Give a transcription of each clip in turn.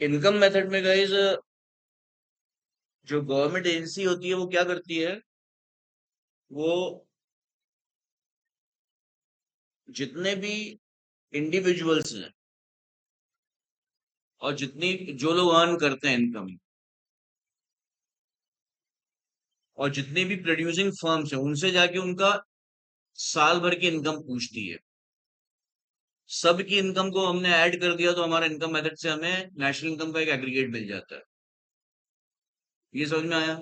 Income method में guys, जो government agency होती है वो क्या करती है? वो जितने भी इंडिविजुअल्स हैं और जितनी जो लोग अर्न करते हैं इनकम, और जितनी भी प्रोड्यूसिंग फर्म्स हैं उनसे जाके उनका साल भर की इनकम पूछती है। सबकी इनकम को हमने ऐड कर दिया तो हमारा इनकम मेथड से हमें नेशनल इनकम का एक एग्रीगेट मिल जाता है। ये समझ में आया?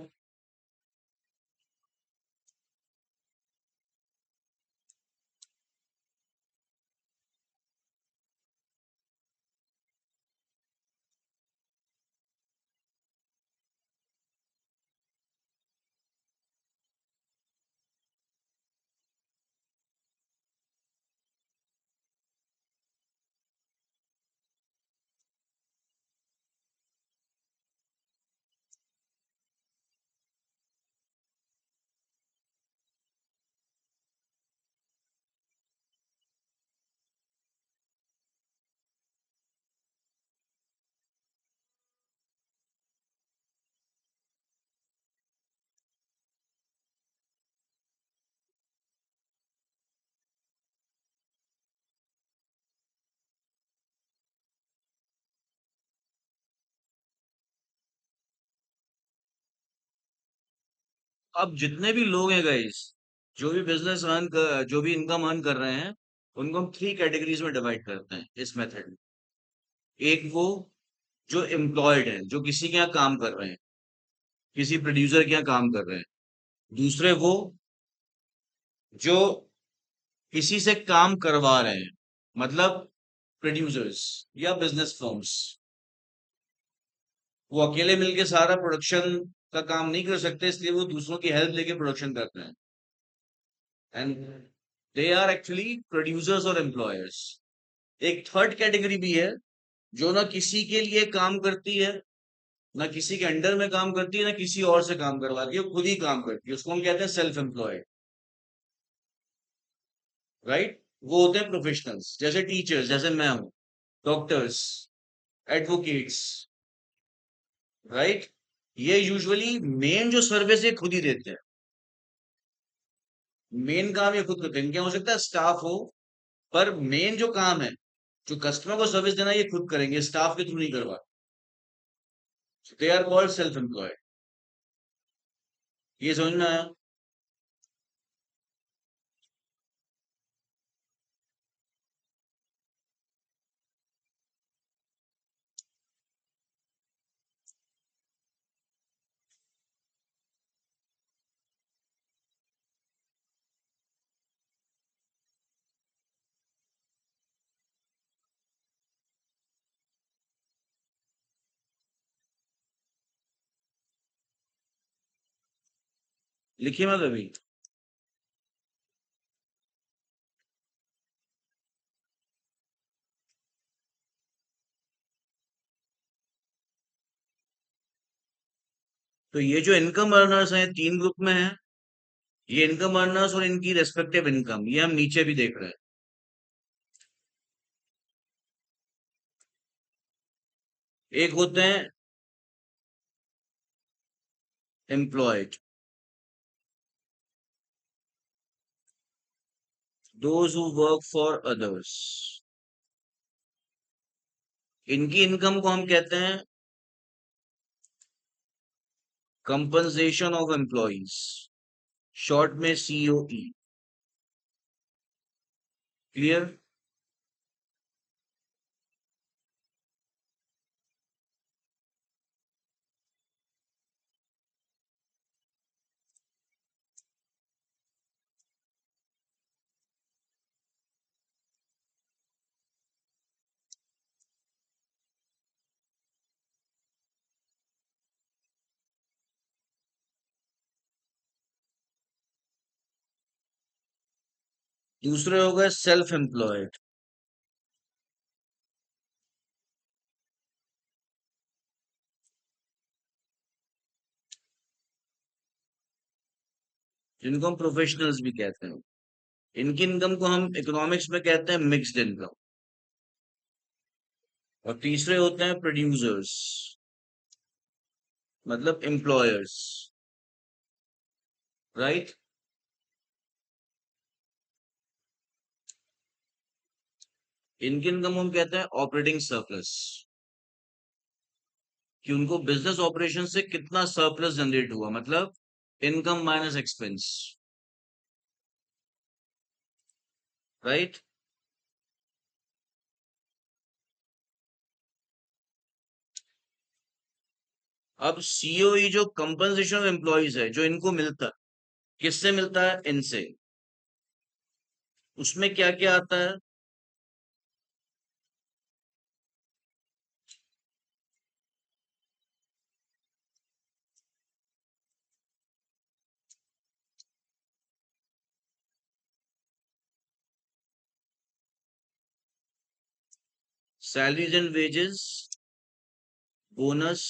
अब जितने भी लोग हैं गाइस, जो भी बिजनेस अर्न कर, जो भी इनकम अर्न कर रहे हैं, उनको हम थ्री कैटेगरीज में डिवाइड करते हैं इस मेथड में। एक वो जो एम्प्लॉयड है, जो किसी के यहाँ काम कर रहे हैं, किसी प्रोड्यूसर के यहाँ काम कर रहे हैं। दूसरे वो जो किसी से काम करवा रहे हैं, मतलब प्रोड्यूसर्स या बिजनेस फर्म्स। वो अकेले मिलके सारा प्रोडक्शन का काम नहीं कर सकते, इसलिए वो दूसरों की हेल्प लेके प्रोडक्शन करते हैं। And they are actually producers और एम्प्लॉयर्स। एक थर्ड कैटेगरी भी है, जो ना किसी के लिए काम करती है, ना किसी के अंडर में काम करती है, ना किसी और से काम करवाती है, वो खुद ही काम करती है। उसको हम कहते हैं सेल्फ एम्प्लॉयड। राइट? वो होते हैं प्रोफेशनल्स, जैसे टीचर्स, जैसे मैं हूँ, डॉक्टर्स, एडवोकेट्स। राइट? ये यूजुअली मेन जो सर्विस ये खुद ही देते हैं। मेन काम ये खुद करते हैं। इनके हो सकता है स्टाफ हो, पर मेन जो काम है, जो कस्टमर को सर्विस देना, ये खुद करेंगे, स्टाफ के थ्रू नहीं करवा। They are called self employed. ये समझ में आया? लिखिए मत अभी। तो ये जो इनकम अर्नर्स हैं, तीन ग्रुप में हैं। ये इनकम अर्नर्स और इनकी रेस्पेक्टिव इनकम, ये हम नीचे भी देख रहे हैं। एक होते हैं employed, those who work for others. इनकी इनकम को हम कहते हैं कंपनसेशन ऑफ एम्प्लॉइज, शॉर्ट में सीओई। क्लियर? दूसरे हो गए सेल्फ एम्प्लॉयड, जिनको हम प्रोफेशनल्स भी कहते हैं। इनकी इनकम को हम इकोनॉमिक्स में कहते हैं मिक्स्ड इनकम। और तीसरे होते हैं प्रोड्यूसर्स, मतलब एम्प्लॉयर्स, राइट। इनकी इनकम हम कहते हैं ऑपरेटिंग सरप्लस, कि उनको बिजनेस ऑपरेशन से कितना सरप्लस जनरेट हुआ, मतलब इनकम माइनस एक्सपेंस, राइट। अब सीओई जो कंपनसेशन ऑफ एम्प्लॉयज है जो इनको मिलता है, किससे मिलता है? इनसे। उसमें क्या क्या आता है? Salaries and wages, bonus,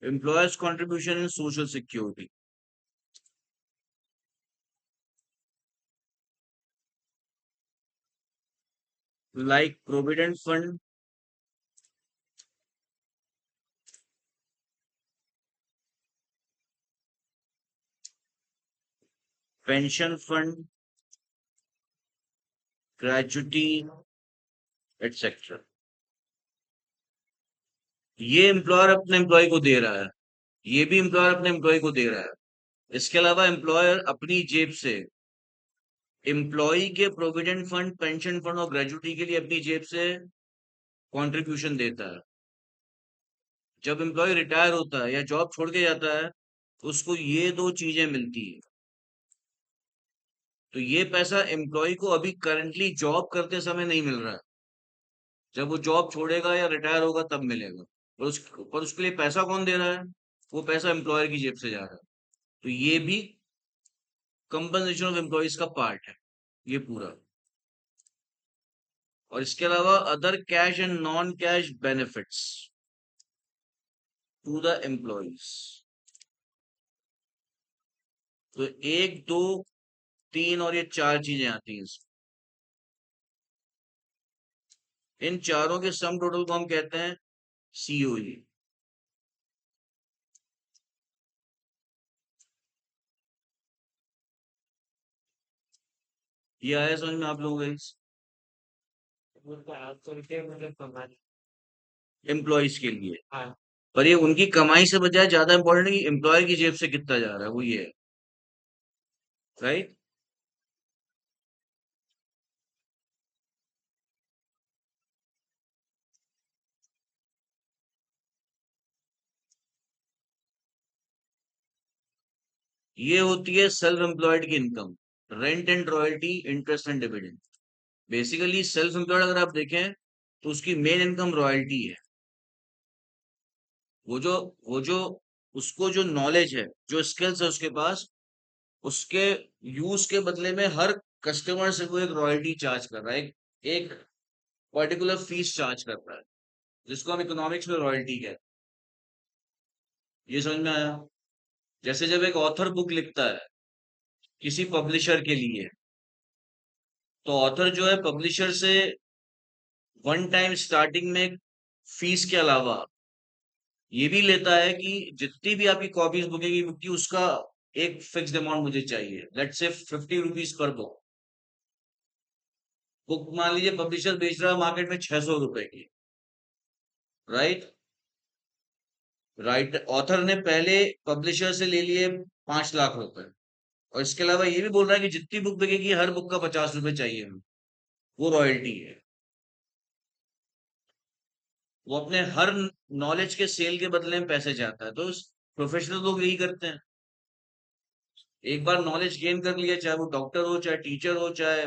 employers contribution in social security, like provident fund, pension fund, gratuity, etcetera. ये एम्प्लॉयर अपने एम्प्लॉय को दे रहा है, ये भी एम्प्लॉयर अपने एम्प्लॉय को दे रहा है। इसके अलावा एम्प्लॉयर अपनी जेब से एम्प्लॉय के प्रोविडेंट फंड, पेंशन फंड और ग्रेजुटी के लिए अपनी जेब से कंट्रीब्यूशन देता है। जब एम्प्लॉय रिटायर होता है या जॉब छोड़ के जाता है, तो उसको ये दो चीजें मिलती है। तो ये पैसा एम्प्लॉय को अभी करंटली जॉब करते समय नहीं मिल रहा है, जब वो जॉब छोड़ेगा या रिटायर होगा तब मिलेगा। पर उसके लिए पैसा कौन दे रहा है? वो पैसा एम्प्लॉयर की जेब से जा रहा है। तो ये भी कंपनसेशन ऑफ एम्प्लॉयज का पार्ट है, ये पूरा। और इसके अलावा other cash and non cash benefits to the employees. तो एक, दो, तीन और ये चार चीजें आती हैं इसमें। इन चारों के सम टोटल को हम कहते हैं सीओई। ये आया समझ में आप लोगों को? एम्प्लॉयज के लिए। पर ये उनकी कमाई से बजाय ज्यादा इंपॉर्टेंट है कि एम्प्लॉयर की जेब से कितना जा रहा है, वो ये है, राइट। ये होती है सेल्फ एम्प्लॉयड की income, rent and royalty, interest and dividend. Basically self employed अगर आप देखें तो उसकी मेन इनकम रॉयल्टी है। वो जो वो जो उसको जो नॉलेज है, जो स्किल्स है उसके पास, उसके यूज के बदले में हर कस्टमर से वो एक रॉयल्टी चार्ज कर रहा है, एक पर्टिकुलर फीस चार्ज कर रहा है, जिसको हम इकोनॉमिक्स में रॉयल्टी कहते हैं। ये समझ में आया? जैसे जब एक ऑथर बुक लिखता है किसी पब्लिशर के लिए, तो ऑथर जो है पब्लिशर से वन टाइम स्टार्टिंग में फीस के अलावा ये भी लेता है कि जितनी भी आपकी कॉपीज बुकेगी बुक की, उसका एक फिक्स्ड अमाउंट मुझे चाहिए, let's say 50 rupees per book. Book मान लीजिए पब्लिशर बेच रहा है मार्केट में 600 रुपए की, राइट। राइट, ऑथर ने पहले पब्लिशर से ले लिए 5 लाख रुपए, और इसके अलावा ये भी बोल रहा है कि जितनी बुक बिकेगी हर बुक का 50 रुपए चाहिए हमें, वो रॉयल्टी है। वो अपने हर नॉलेज के सेल के बदले में पैसे चाहता है। तो प्रोफेशनल लोग यही करते हैं, एक बार नॉलेज गेन कर लिया, चाहे वो डॉक्टर हो, चाहे टीचर हो, चाहे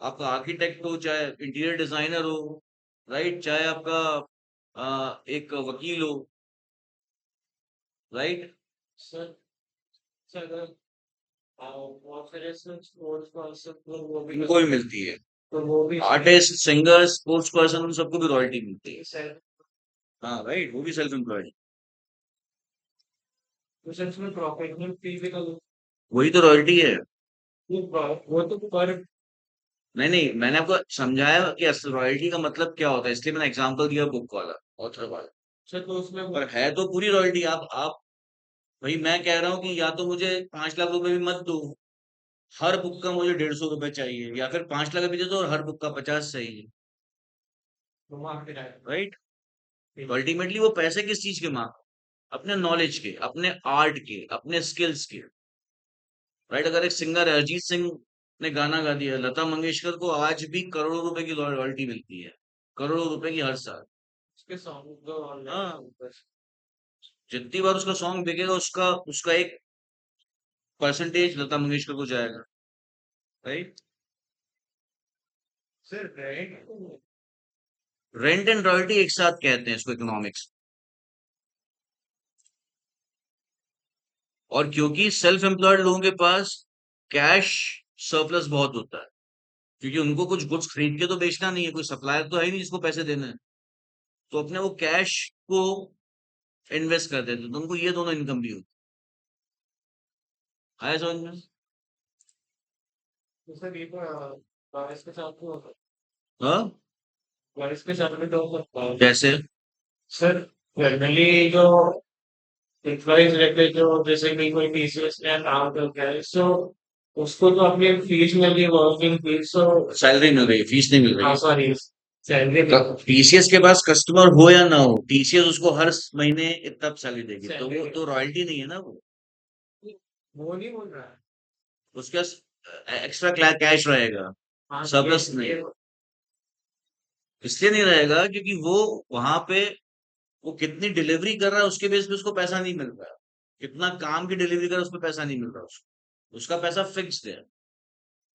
आपका आर्किटेक्ट हो, चाहे इंटीरियर डिजाइनर हो, राइट, चाहे आपका एक वकील हो, राइट। बहुत सारे स्पोर्ट्स पर्सन तो वो भी इनको भी करते हैं, मिलती है। तो वो भी इसमें आर्टिस्ट, सिंगर्स, स्पोर्ट्स पर्सन, उन सबको भी रॉयल्टी मिलती है। सेल्फ हाँ राइट, वो भी सेल्फ एम्प्लॉयड। तो सर इसमें प्रोफेशनल फी भी तो वही तो रॉयल्टी है। वो तो पर नहीं नहीं, मैंने आपको समझाया कि रॉयल्टी का मतलब क्या होता है, इसलिए मैंने एग्जांपल दिया बुक वाला, ऑथर वाला। सर तो उसमें पर है तो पूरी रॉयल्टी। आप भाई, मैं कह रहा हूँ कि या तो मुझे 5 लाख रुपए भी मत दो, हर बुक का मुझे 150 रुपए चाहिए, या फिर 5 लाख भी दे दो और हर बुक का 50 चाहिए। घुमा फिरा है। राइट। ठीक तो है। अल्टीमेटली वो पैसे किस चीज के मांग, अपने नॉलेज के, अपने आर्ट के, अपने स्किल्स के। राइट। अगर एक सिंगर अरिजीत सिंह ने गाना गा दिया, लता मंगेशकर को आज भी करोड़ों रुपए की रॉयल्टी मिलती है, करोड़ों रुपए की हर साल। उसके सॉन्ग तो ऑनलाइन हाँ, बस। जितनी बार उसका सॉन्ग बिकेगा, उसका उसका एक परसेंटेज लता मंगेशकर को जाएगा। Right. Sir rent rent and royalty एक साथ कहते हैं इसको इकोनॉमिक्स। और क्योंकि सेल्फ एम्प्लॉयड लोगों के पास कैश सरप्लस बहुत होता है, क्योंकि उनको कुछ गुड्स खरीद के तो बेचना नहीं है, कोई सप्लायर तो है ही नहीं जिसको पैसे देने हैं, तो अपने वो कैश को इन्वेस्ट कर देते हैं, तो उनको ये दोनों इनकम भी होती है। आया समझ में? तो सर ये तो बारिश के साथ तो हाँ। बारिश के साथ भी तो हो सकता है। जैसे सर जनरली जो एम्प्लॉइज रहते हैं, जो जैसे कि कोई टीसीएस में काम करता है, सो उसको तो अपनी फीस मिल रही है, वर्किंग फीस। सो सैलरी मिल रही है, फीस नहीं मिल रही हाँ है। सॉरी, सैलरी मिल रही टीसीएस के पास कस्टमर हो या ना हो, टीसीएस उसको हर महीने इतना सैलरी देगी, तो सैलरी वो मिल तो रॉयल्टी नहीं है ना वो। रही है। वो नहीं बोल रहा है। उसके पास एक्स्ट्रा कैश रहेगा, हाँ सरप्लस नहीं। ये इसलिए नहीं रहेगा क्योंकि वो वहां पे वो कितनी डिलीवरी कर रहा है उसके बेस पे उसको पैसा नहीं मिल रहा है। कितना काम की डिलीवरी कर रहा है उस पर पैसा नहीं मिल रहा उसको, उसका पैसा फिक्स्ड है।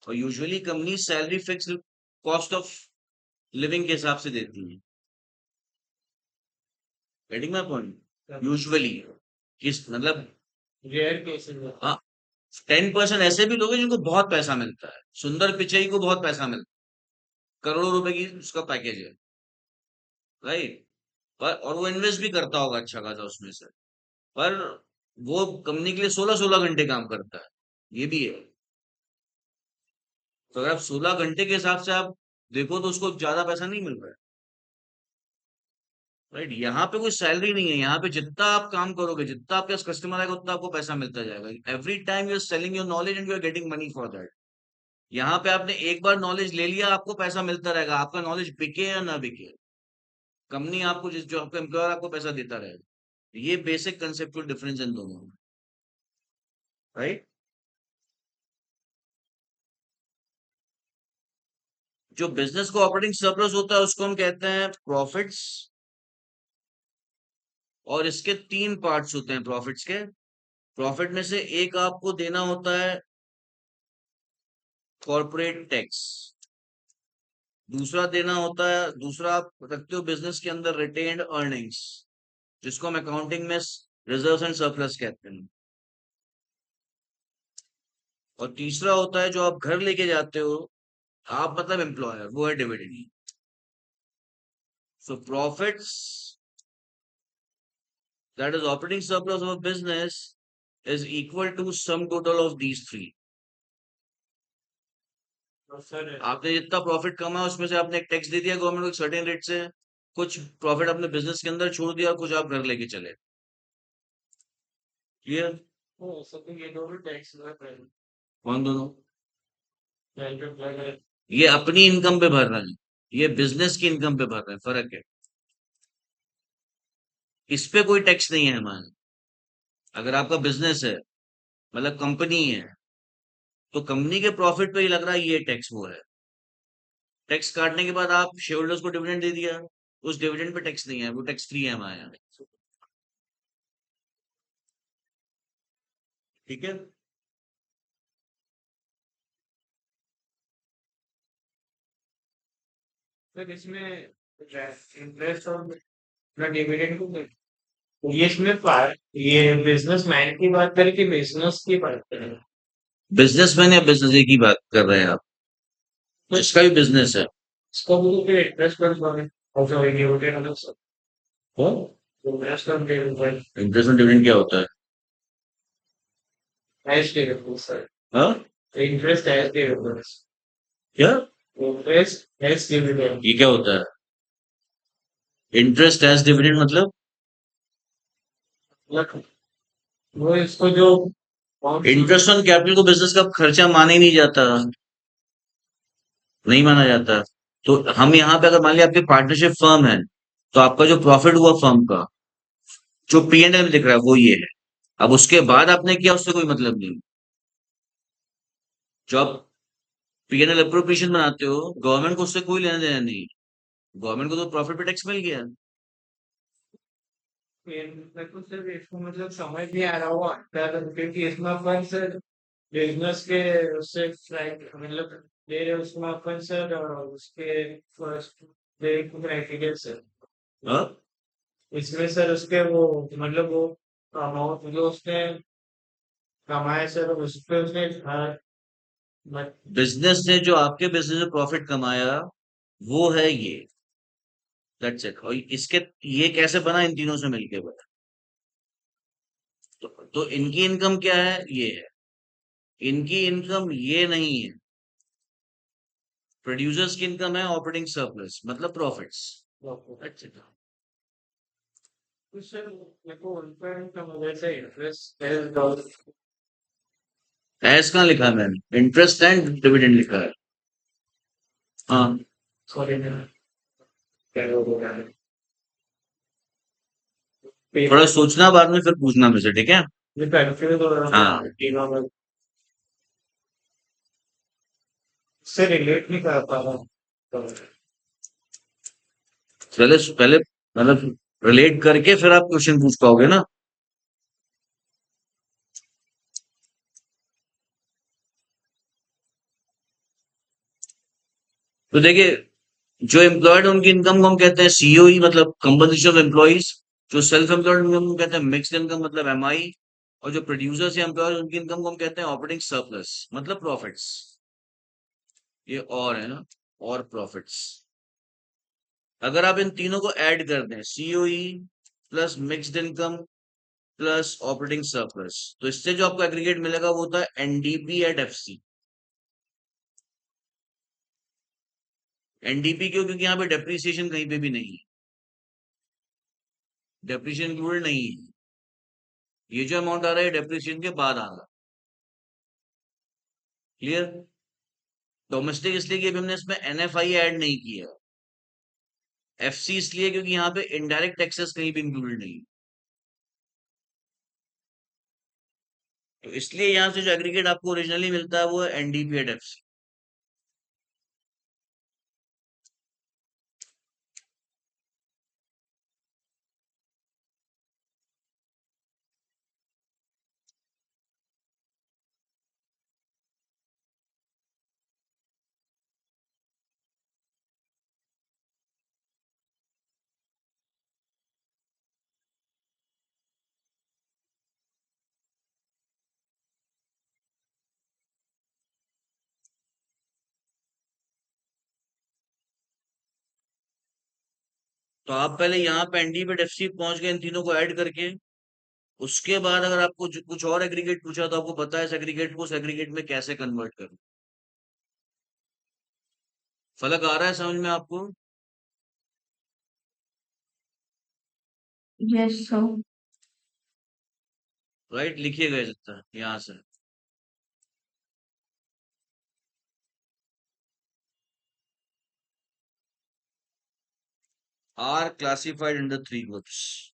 और usually company salary fixed cost of living के हिसाब से देती है। Getting my point? यूजुअली किस मतलब, रेयर केसेस में। हाँ, 10% ऐसे भी लोग हैं जिनको बहुत पैसा मिलता है। सुंदर पिचई को बहुत पैसा मिलता है, करोड़ों रुपए की उसका पैकेज है। राइट। पर और वो इन्वेस्ट भी करता होगा अच्छा खासा उसमें से। पर वो कंपनी के लिए 16-16 घंटे काम करता है, ये भी है। तो अगर आप 16 घंटे के हिसाब से आप देखो तो उसको ज्यादा पैसा नहीं मिल रहा है। राइट। यहाँ पे कोई सैलरी नहीं है, यहाँ पे जितना आप काम करोगे, जितना आपके पास कस्टमर आएगा, उतना आपको पैसा मिलता जाएगा। Every time you are selling your knowledge and you are getting money for that. यहाँ पे आपने एक बार नॉलेज ले लिया, आपको पैसा मिलता रहेगा, आपका नॉलेज बिके या ना बिके, कंपनी आपको जिस जो आपका एम्प्लॉयर आपको पैसा देता रहेगा। ये बेसिक कंसेप्चुअल डिफरेंस इन दोनों में। राइट। जो बिजनेस को ऑपरेटिंग सरप्लस होता है उसको हम कहते हैं प्रॉफिट्स। और इसके 3 पार्ट्स होते हैं प्रॉफिट्स के। प्रॉफिट में से एक आपको देना होता है कॉर्पोरेट टैक्स, दूसरा देना होता है, दूसरा आप रखते हो बिजनेस के अंदर रिटेन्ड अर्निंग्स, जिसको हम अकाउंटिंग में रिजर्व्स एंड सरप्लस कहते हैं। और तीसरा होता है जो आप घर लेके जाते हो, आप मतलब एम्प्लॉयर, वो है dividend. So profits that is operating surplus of business is equal to sum total of these three। तो सर आपने जितना प्रॉफिट कमाया उसमें से आपने एक टैक्स दे दिया गवर्नमेंट को एक सर्टेन रेट से, कुछ प्रॉफिट अपने बिजनेस के अंदर छोड़ दिया, कुछ आप घर लेके चले। क्लियर? वो सब तो ये दोनों टैक्स में कौन दोनों? पहले पहले ये अपनी इनकम पे भर रहे हैं, ये बिजनेस की इनकम पे भर रहे हैं, फर्क है। इस पे कोई टैक्स नहीं है हमारे। अगर आपका बिजनेस है, मतलब कंपनी है, तो कंपनी के प्रॉफिट पे ही लग रहा है ये टैक्स वो है। टैक्स काटने के बाद आप शेयर होल्डर्स को डिविडेंड दे दिया, उस डिविडेंड पे टैक्स नहीं है, वो टैक्स फ्री है हमारे यहाँ। ठीक है। सर इसमें इंटरेस्ट और डिविडेंड को ये इसमें ये बिजनेस मैन की बात करें कि बिजनेस की बात करें। बिजनेसमैन या बिजनेस एक ही बात कर रहे हैं आप? जिसका भी बिजनेस है। इसको भी तो फिर इन्वेस्टमेंट वाले और जो ये होते हैं ना सब वो इन्वेस्टमेंट इंटरेस्ट डिविडेंड क्या होता है? एज के सर हाँ? इंटरेस्ट एज के क्या? इंटरेस्ट एज डिविडेंड ये क्या होता है? इंटरेस्ट एज डिविडेंड मतलब? मतलब वो इसको जो amount इंटरेस्ट ऑन कैपिटल को बिजनेस का खर्चा माना ही नहीं जाता, नहीं माना जाता। तो हम यहाँ पे अगर मान लिया आपकी पार्टनरशिप फर्म है, तो आपका जो प्रॉफिट हुआ फर्म का, जो P&L में दिख रहा है वो ये है। अब उसके बाद आपने किया उससे कोई मतलब नहीं। जो आप P&L अप्रोप्रिएशन बनाते हो, गवर्नमेंट को उससे कोई लेना देना नहीं। गवर्नमेंट को तो प्रॉफिट पे टैक्स मिल गया। मेरे को सिर्फ इसको मतलब समझ नहीं आ रहा हुआ क्योंकि इसमें अपन सर बिजनेस के उससे मतलब दे रहे उसमें अपन सर उसके फर्स्ट क्राइटेरिया सर हाँ? इसमें सर उसके वो मतलब वो अमाउंट जो उसने कमाया सर उस पे उसने मत- बिजनेस ने जो आपके बिजनेस में प्रॉफिट कमाया, वो है ये। That's it. और इसके ये कैसे बना, इन तीनों से मिलके बना। तो इनकी इनकम क्या है, ये है। इनकी इनकम ये नहीं है। प्रोड्यूसर्स की इनकम है ऑपरेटिंग सरप्लस, मतलब प्रॉफिट्स। That's it. तो सर मेरे को उनका इनकम वजह से इंटरेस्ट एज कहाँ लिखा है मैंने? इंटरेस्ट एंड डिविडेंड लिखा है। हाँ। सॉरी क्या हो गया थोड़ा पेपर सोचना, बाद में फिर पूछना मुझे, ठीक है? ये कंफ्यूज हो रहा हाँ। हूँ टीमा में उससे रिलेट नहीं कर पा रहा हूँ तो पहले पहले मतलब रिलेट करके फिर आप क्वेश्चन पूछ पाओगे ना। तो देखिए, जो एम्प्लॉयड उनकी इनकम को हम कहते हैं सीओई, मतलब कंपोजिशन ऑफ एम्प्लॉइज। जो सेल्फ एम्प्लॉयड इनकम को कहते हैं मिक्स्ड इनकम, मतलब एमआई। और जो प्रोड्यूसर्स या एम्प्लॉयज उनकी इनकम को हम कहते हैं ऑपरेटिंग सरप्लस, मतलब प्रॉफिट्स। ये और है ना, और प्रॉफिट्स। अगर आप इन तीनों को ऐड कर दें, COE plus mixed income plus operating surplus, तो इससे जो आपको एग्रीगेट मिलेगा वो होता है एनडीपी एट एफसी। एनडीपी क्यों? क्योंकि यहाँ पे डेप्रिसिएशन कहीं पे भी नहीं है। डेप्रिसिएशन इंक्लूडेड नहीं है। ये जो अमाउंट आ रहा है डेप्रिसिएशन के बाद आ रहा है। क्लियर? डोमेस्टिक इसलिए कि अभी हमने इसमें एनएफआई ऐड नहीं किया। एफसी इसलिए क्योंकि यहाँ पे इनडायरेक्ट टैक्सेस कहीं भी इंक्लूडेड नहीं है। तो इसलिए यहाँ से जो एग्रीगेट आपको ओरिजिनली मिलता है वो है एनडीपी एट एफसी। तो आप पहले यहाँ पे एनडीपी एट एफसी पहुंच गए इन तीनों को ऐड करके। उसके बाद अगर आपको कुछ और एग्रीगेट पूछा तो आपको पता है इस एग्रीगेट को उस एग्रीगेट में कैसे कन्वर्ट करूं। फर्क आ रहा है समझ में आपको? यस सर राइट, लिखिएगा जितना यहाँ से। Are classified under three groups.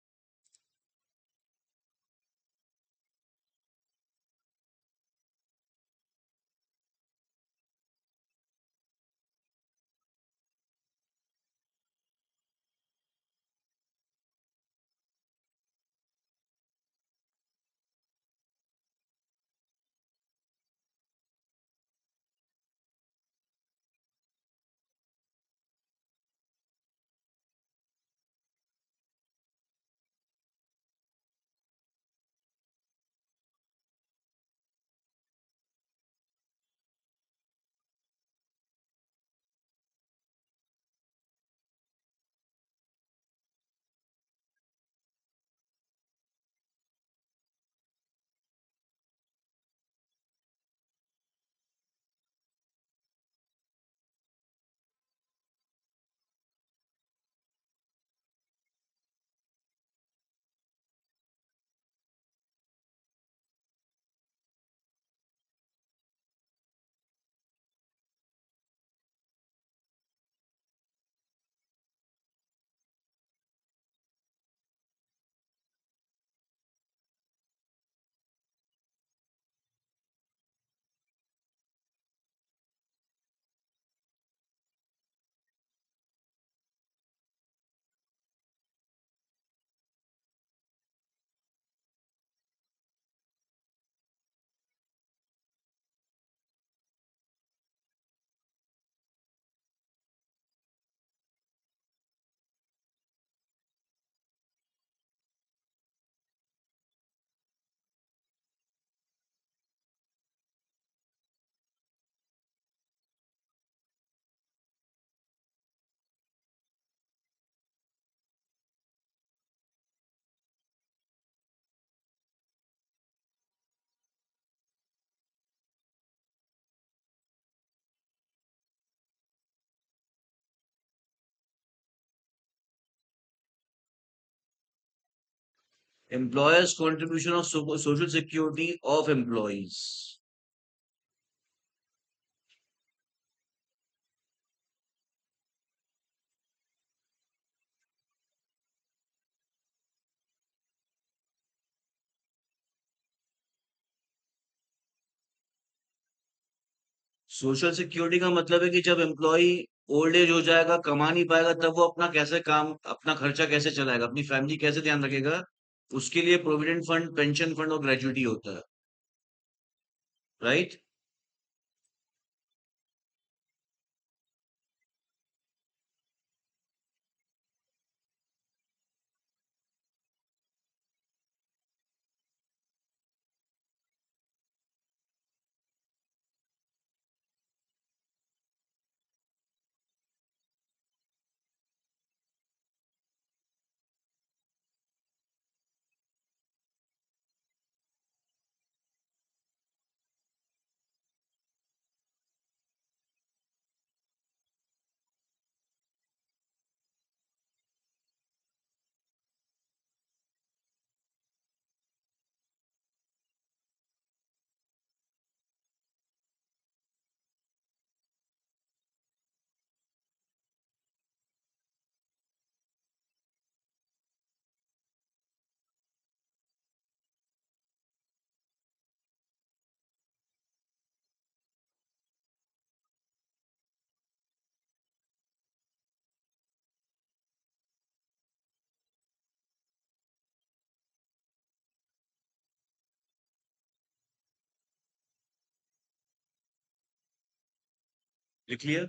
Employers' contribution of social security of employees. Social security का मतलब है कि जब एम्प्लॉय ओल्ड एज हो जाएगा, कमा नहीं पाएगा, तब वो अपना कैसे काम, अपना खर्चा कैसे चलाएगा, अपनी फैमिली कैसे ध्यान रखेगा, उसके लिए प्रोविडेंट फंड, पेंशन फंड और ग्रेजुइटी होता है। राइट। लिख लिया?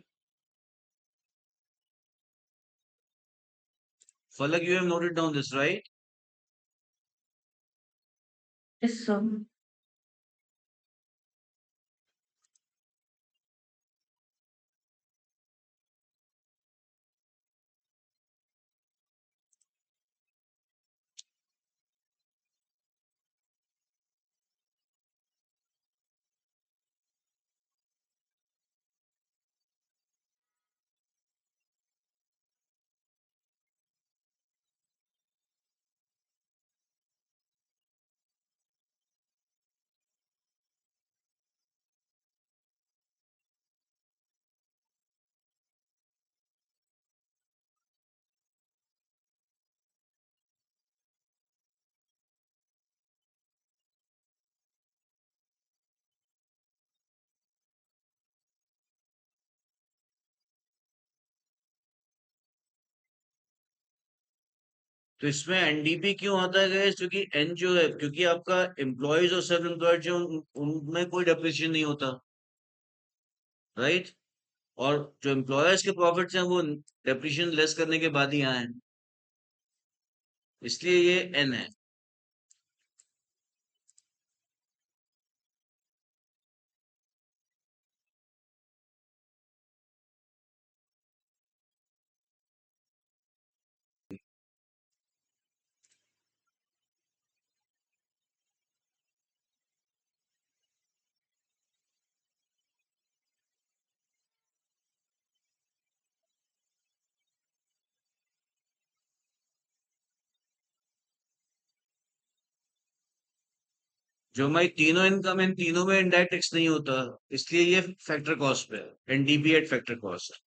फलक, you have noted down this, right? Yes, sir. तो इसमें एनडीपी क्यों आता है guys? क्योंकि एन जो है, क्योंकि आपका एम्प्लॉयज और सेल्फ एम्प्लॉयड जो उनमें कोई डेप्रिसिएशन नहीं होता। राइट। और जो एम्प्लॉयर्स के प्रॉफिट्स हैं वो डेप्रिसिएशन लेस करने के बाद ही आए हैं, इसलिए ये एन है। जो हमारी तीनों इनकम, इन तीनों में इनडायरेक्ट टैक्स नहीं होता, इसलिए ये फैक्टर कॉस्ट पे है, NDP at factor cost.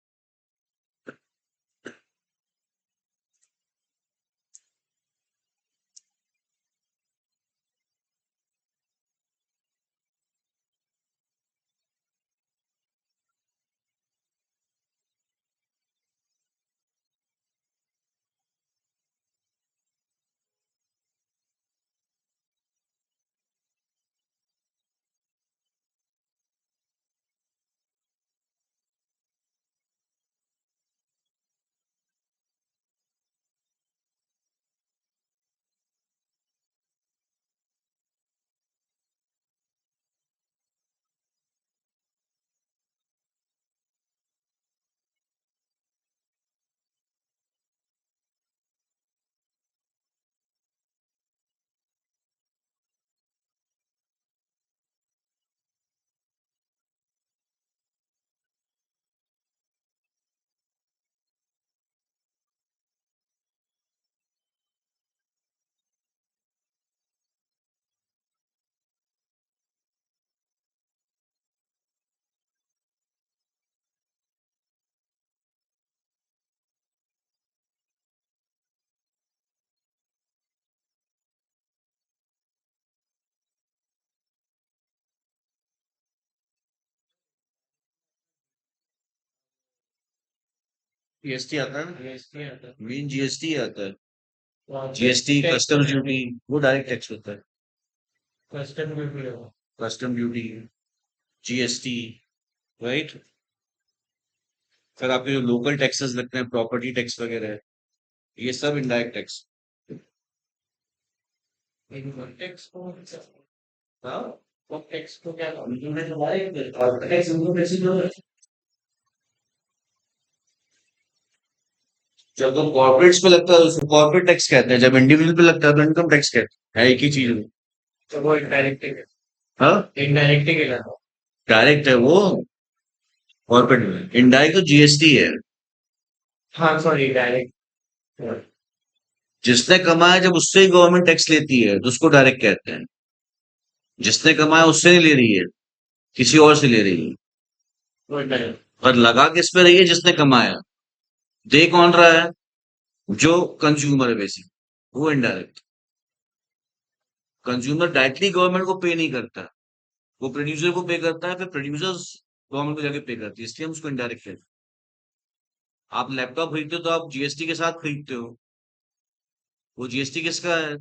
GST आता है ना, जीएसटी आता है। मेन जीएसटी आता है। और जीएसटी, टैक्स कस्टम ड्यूटी, वो डायरेक्ट टैक्स होता है। कस्टम ड्यूटी होगा। Custom duty, GST, right. फिर आपके जो लोकल टैक्सेस लगते हैं, प्रॉपर्टी टैक्स वगैरह, ये सब इनडायरेक्ट टैक्स। इनकम टैक्स को हाँ, वो टैक्स को क्या जब तो कॉर्पोरेट्स पे लगता है तो उसको कॉर्पोरेट टैक्स कहते हैं, जब इंडिविजुअल पे लगता है तो इनकम टैक्स कहते हैं, है एक ही चीज है। तो वो इनडायरेक्ट है। हाँ, इनडायरेक्ट ही कहलाता डायरेक्ट है वो, कॉर्पोरेट में। इनडायरेक्ट तो जीएसटी है। है। हाँ सॉरी डायरेक्ट। जिसने कमाया जब उससे ही गवर्नमेंट टैक्स लेती है तो उसको डायरेक्ट कहते हैं। जिसने कमाया उससे नहीं ले रही है, किसी और से ले रही है। वो इनडायरेक्ट। पर लगा किस पे रही है? जिसने कमाया। दे कौन रहा है? जो कंज्यूमर है बेसिक, वो इनडायरेक्ट। कंज्यूमर डायरेक्टली गवर्नमेंट को पे नहीं करता, वो प्रोड्यूसर को पे करता है, फिर प्रोड्यूसर्स गवर्नमेंट को जाके पे करती है, इसलिए हम उसको इनडायरेक्ट कहते हैं। आप लैपटॉप खरीदते हो तो आप जीएसटी के साथ खरीदते हो, वो जीएसटी किसका है?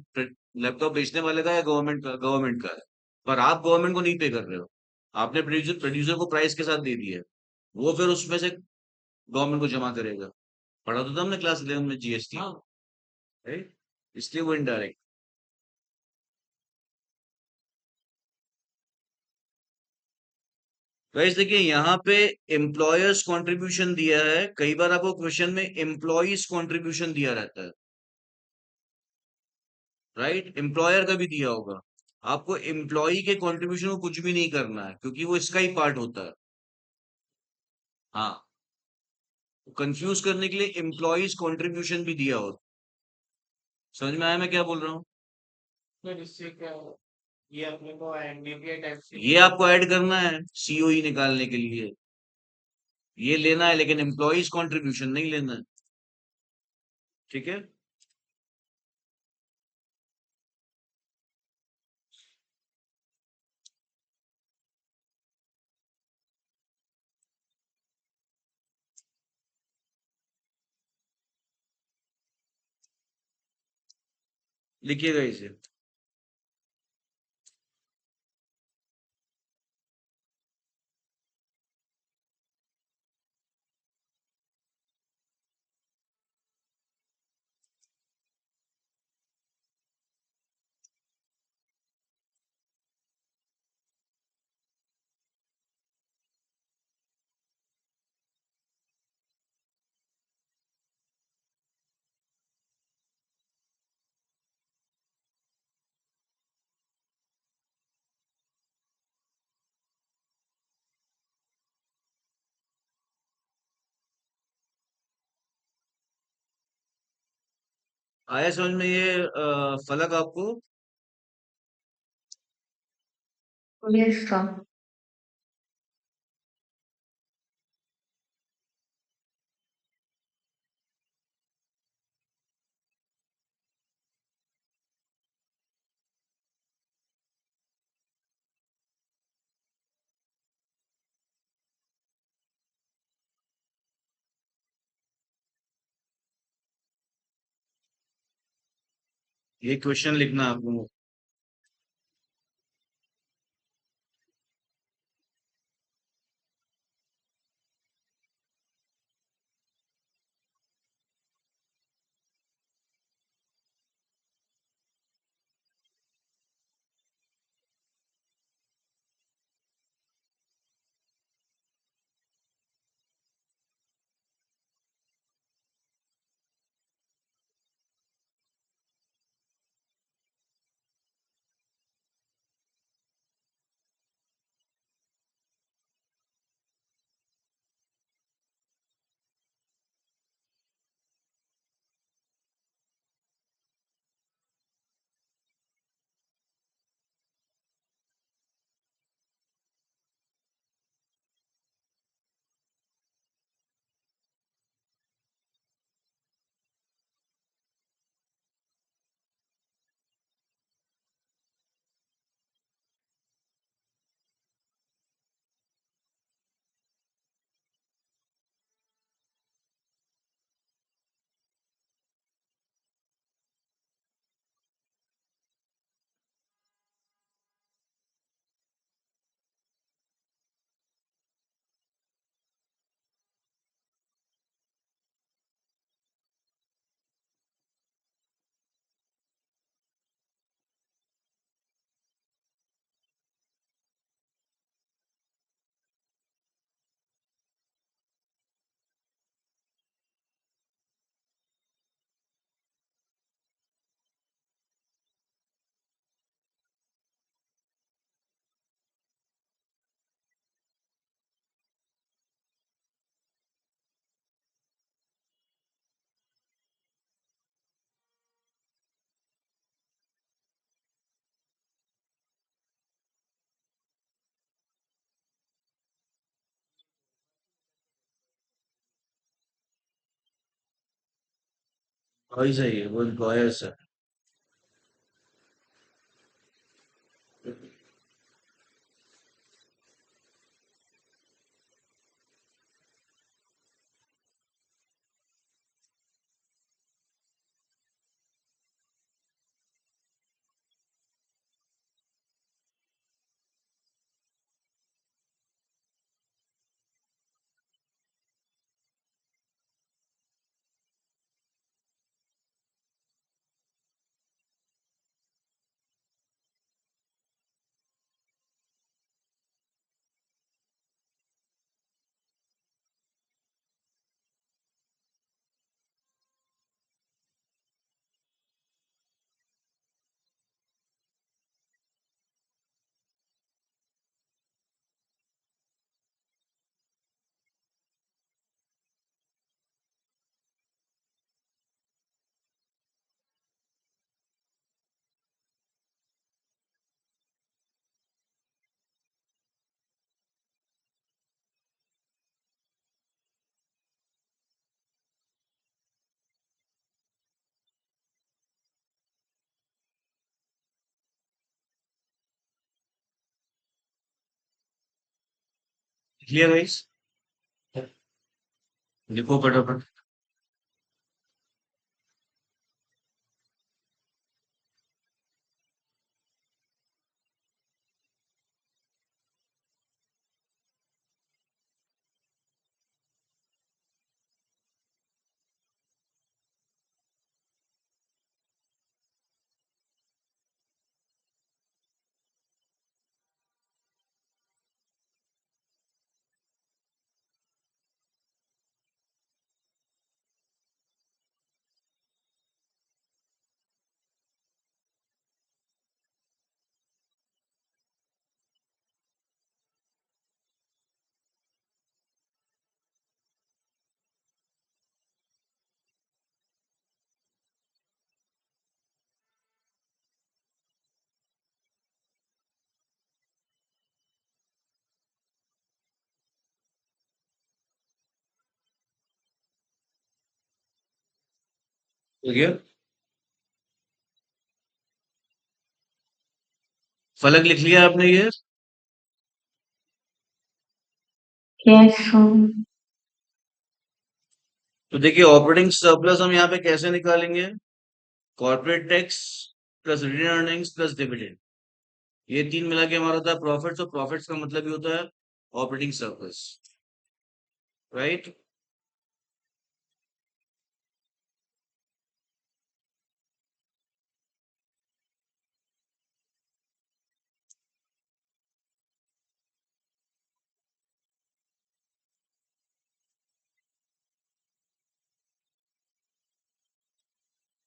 लैपटॉप बेचने वाले का या गवर्नमेंट का? गवर्नमेंट का है। पर आप गवर्नमेंट को नहीं पे कर रहे हो, आपने प्रोड्यूसर प्रोड्यूसर को प्राइस के साथ दे दिया है, वो फिर उसमें से गवर्नमेंट को जमा करेगा। पढ़ा तो था हमने क्लास 11 में जीएसटी, हाँ राइट। इसलिए वो इनडायरेक्ट। गाइस देखिए यहाँ पे एम्प्लॉयर्स कंट्रीब्यूशन दिया है, कई बार आपको क्वेश्चन में एम्प्लॉयज कंट्रीब्यूशन दिया रहता है, राइट। एम्प्लॉयर का भी दिया होगा। आपको एम्प्लॉय के कंट्रीब्यूशन को कुछ भी नहीं करना है, क्योंकि वो इसका ही पार्ट होता है। हाँ, कंफ्यूज करने के लिए एम्प्लॉयज कंट्रीब्यूशन भी दिया हो। समझ में आया मैं क्या बोल रहा हूँ? तो इससे क्या हो, ये अपने को एनडीपीए टैक्स ये आपको ऐड करना है सीओई निकालने के लिए, ये लेना है, लेकिन एम्प्लॉयज कंट्रीब्यूशन नहीं लेना है। ठीक है। लिखिएगा इसे। आया समझ में ये फलक आपको? Yes, sir. ये क्वेश्चन लिखना है आपको। वही सही है, वो एम्प्लॉयर्स है। Clear guys? लिखो फटाफट। क्लियर? फलक लिख लिया आपने ये? Yes, sir. तो देखिए, ऑपरेटिंग सरप्लस हम यहाँ पे कैसे निकालेंगे? Corporate tax plus retained earnings plus dividend, ये तीन मिला के हमारा होता है प्रॉफिट्स, और प्रॉफिट्स का मतलब ही होता है ऑपरेटिंग सरप्लस, राइट?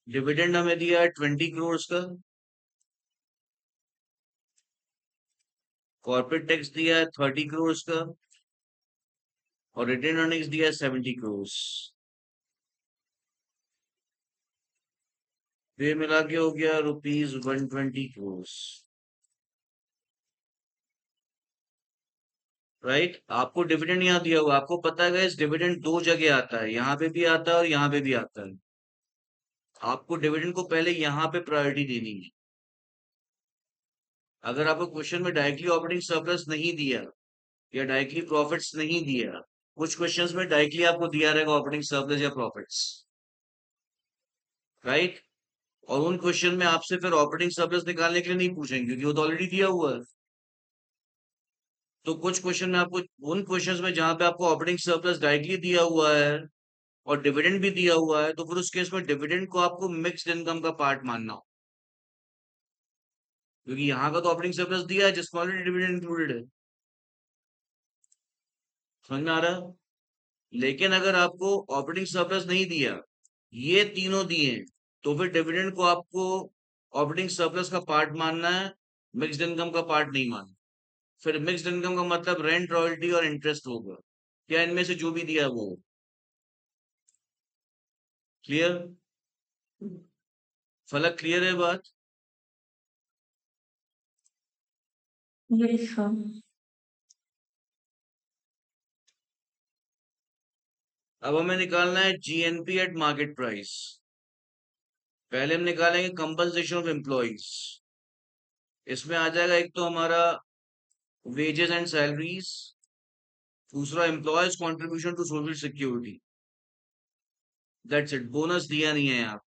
डिविडेंड हमें दिया है 20 करोड़ का, कॉर्पोरेट टैक्स दिया है 30 करोड़ का, और रिटेन अर्निंग्स दिया है 70 करोड़। ये मिला के हो गया ₹120 करोड़, राइट? आपको डिविडेंड यहाँ दिया हुआ, आपको पता है इस डिविडेंड दो जगह आता है, यहाँ पे भी आता है और यहाँ पे भी आता है। आपको डिविडेंड को पहले यहाँ पे प्रायोरिटी देनी है। अगर आपको क्वेश्चन में डायरेक्टली ऑपरेटिंग सरप्लस नहीं दिया या डायरेक्टली प्रॉफिट्स नहीं दिया, कुछ क्वेश्चंस में डायरेक्टली आपको दिया रहेगा ऑपरेटिंग सरप्लस या प्रॉफिट्स, राइट? और उन क्वेश्चन में आपसे फिर ऑपरेटिंग सरप्लस निकालने के लिए नहीं पूछेंगे, क्योंकि वो तो ऑलरेडी दिया हुआ है। तो कुछ क्वेश्चन में आपको, उन क्वेश्चंस में जहां पे आपको ऑपरेटिंग सरप्लस डायरेक्टली दिया हुआ है और डिविडेंड भी दिया हुआ है, तो फिर उस केस में डिविडेंड को आपको मिक्स्ड इनकम का पार्ट मानना हो, क्योंकि यहाँ का तो ऑपरेटिंग सरप्लस दिया है जिसमें ऑलरेडी डिविडेंड इंक्लूडेड है। समझ में आ रहा है? लेकिन अगर आपको ऑपरेटिंग सरप्लस नहीं दिया, ये तीनों दिए हैं, तो फिर डिविडेंड को आपको ऑपरेटिंग सरप्लस का पार्ट मानना है, मिक्स्ड इनकम का पार्ट नहीं मानना। फिर मिक्स्ड इनकम का मतलब रेंट, रॉयल्टी और इंटरेस्ट होगा, क्या इनमें से जो भी दिया वो। क्लियर? फलक क्लियर है बात? Yes, sir. अब हमें निकालना है जीएनपी एट मार्केट प्राइस। पहले हम निकालेंगे कंपनसेशन ऑफ एम्प्लॉइज। इसमें आ जाएगा एक तो हमारा वेजेस एंड सैलरीज, दूसरा employees contribution to social security. That's it, bonus दिया नहीं है यहाँ।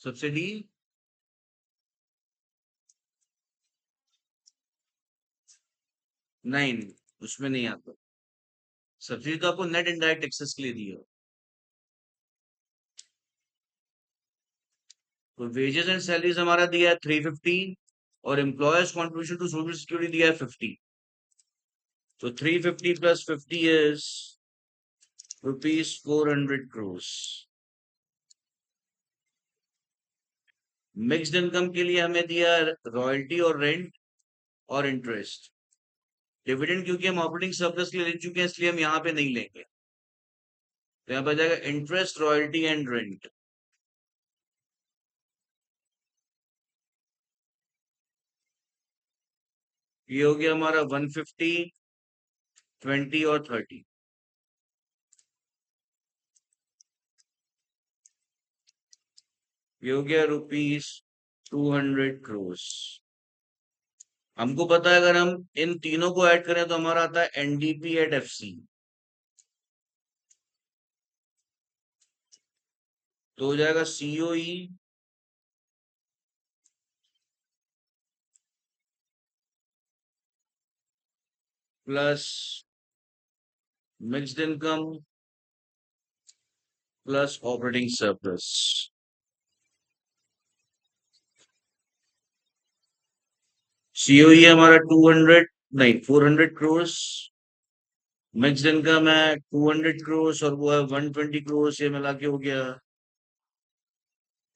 सब्सिडी नहीं, उसमें नहीं आता। सब्सिडी तो आपको नेट इनडायरेक्ट टैक्सेस के लिए दिया। तो वेजेस एंड सैलरीज हमारा दिया है 350 और employers contribution to social security दिया है 50। तो 350 plus 50 is rupees 400 crores। Mixed income के लिए हमें दिया रॉयल्टी और रेंट और इंटरेस्ट। डिविडेंड क्योंकि हम ऑपरेटिंग सरप्लस के लिए ले चुके हैं इसलिए हम यहाँ पे नहीं लेंगे। तो यहाँ पर जाएगा इंटरेस्ट, रॉयल्टी एंड रेंट। ये हो गया हमारा 150, 20 और 30। ये हो गया रुपीज 200 crores। हमको पता है अगर हम इन तीनों को ऐड करें तो हमारा आता है एनडीपी एट एफसी। तो हो जाएगा COE plus mixed income plus operating surplus. COE है हमारा 200, नहीं 400 crores। मिक्स्ड इनकम है 200 crores और वो है 120 crores। ये मिला के हो गया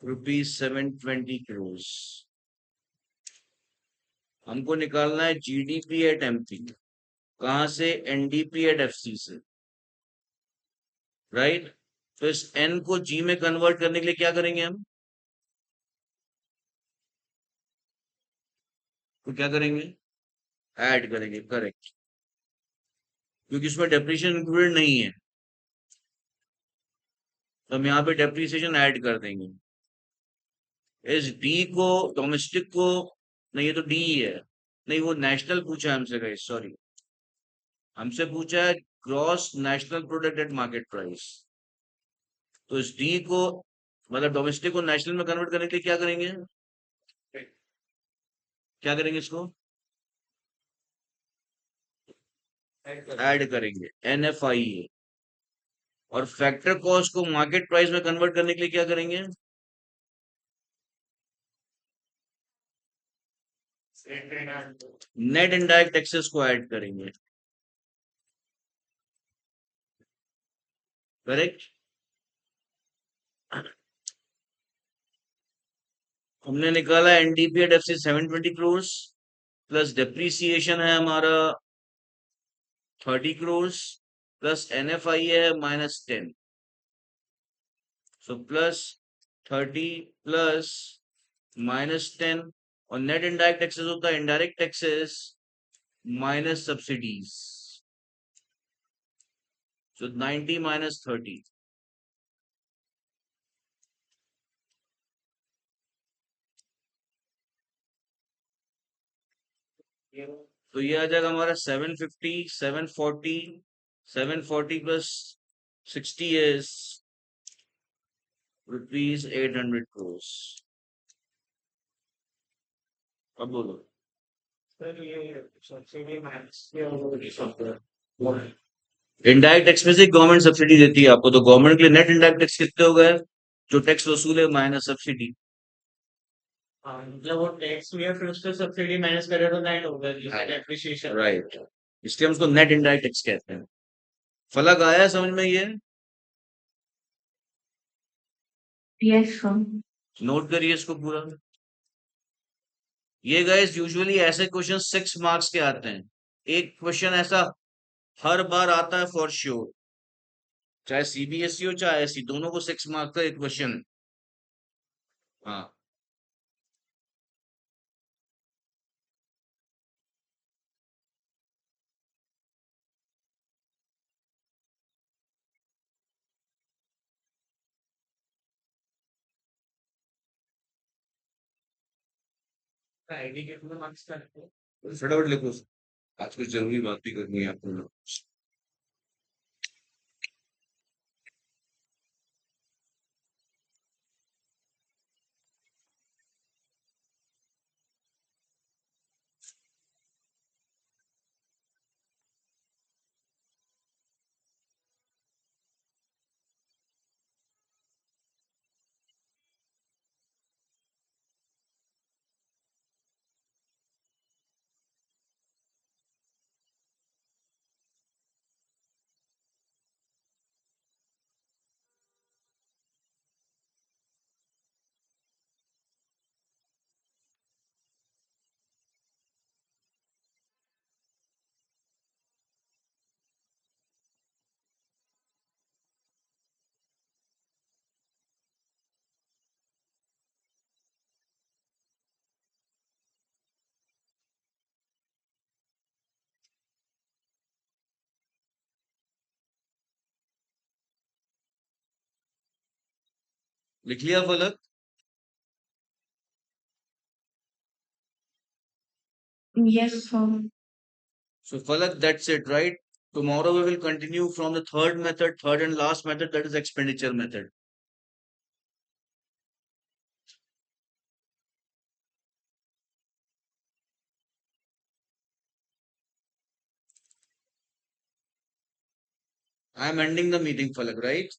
रुपीज 720 crores। हमको निकालना है जीडीपी एट एमपी। कहां से? एनडीपी एट एफसी से, राइट। तो इस एन को जी में कन्वर्ट करने के लिए क्या करेंगे हम? तो क्या करेंगे? ऐड करेंगे, करेक्ट। क्योंकि इसमें डेप्रिसिएशन इंक्लूडेड नहीं है तो हम यहाँ पे डेप्रिसिएशन ऐड कर देंगे। इस डी को, डोमेस्टिक को, नहीं ये तो डी ही है। नहीं वो नेशनल पूछा है हमसे, गाइस सॉरी। हमसे पूछा है gross national product at market price. तो इस डी को, मतलब डोमेस्टिक को नेशनल में कन्वर्ट करने के लिए क्या करेंगे? क्या करेंगे इसको? ऐड करेंगे, NFIA। और फैक्टर कॉस्ट को मार्केट प्राइस में कन्वर्ट करने के लिए क्या करेंगे? नेट इनडायरेक्ट टैक्सेस को ऐड करेंगे, करेक्ट। हमने निकाला NDP at FC 720 crores plus depreciation है हमारा 30 crores प्लस NFIA है -10। सो प्लस 30 प्लस -10 और नेट इनडायरेक्ट टैक्सेस होता है इनडायरेक्ट टैक्सेस माइनस सब्सिडीज। सो 90 - 30। तो ये आ जाएगा हमारा 750, 740, 740 प्लस 60 इज रुपीज 800 crores। अब बोलो। सर ये सब्सिडी माइनस के इनडायरेक्ट टैक्स में से गवर्नमेंट सब्सिडी देती है आपको, तो गवर्नमेंट के लिए नेट इनडायरेक्ट टैक्स कितने हो गए? जो टैक्स वसूल है माइनस सब्सिडी। हाँ मतलब वो टैक्स भी है फिर उससे सब्सिडी माइनस करे तो नेट होगा जैसे डेप्रिसिएशन। राइट, इसलिए हम उसको नेट इनडायरेक्ट टैक्स कहते हैं। फलक आया है समझ में? ये Yes, sir. नोट करिए इसको पूरा। ये गाइस यूजुअली ऐसे क्वेश्चन 6 मार्क्स के आते हैं। एक क्वेश्चन ऐसा हर बार आता है फॉर श्योर, चाहे सीबीएसई हो चाहे ऐसी, दोनों को 6 मार्क्स का एक क्वेश्चन। हाँ आईडी कितने मार्क्स करते हैं? फटाफट लिखो। आज कुछ जरूरी बात भी करनी है आपको। लिख लिया फलक? Yes, sir. So Falak, that's it, right? Tomorrow we will continue from the third method, third and last method, that is expenditure method. I am ending the meeting, Falak, right?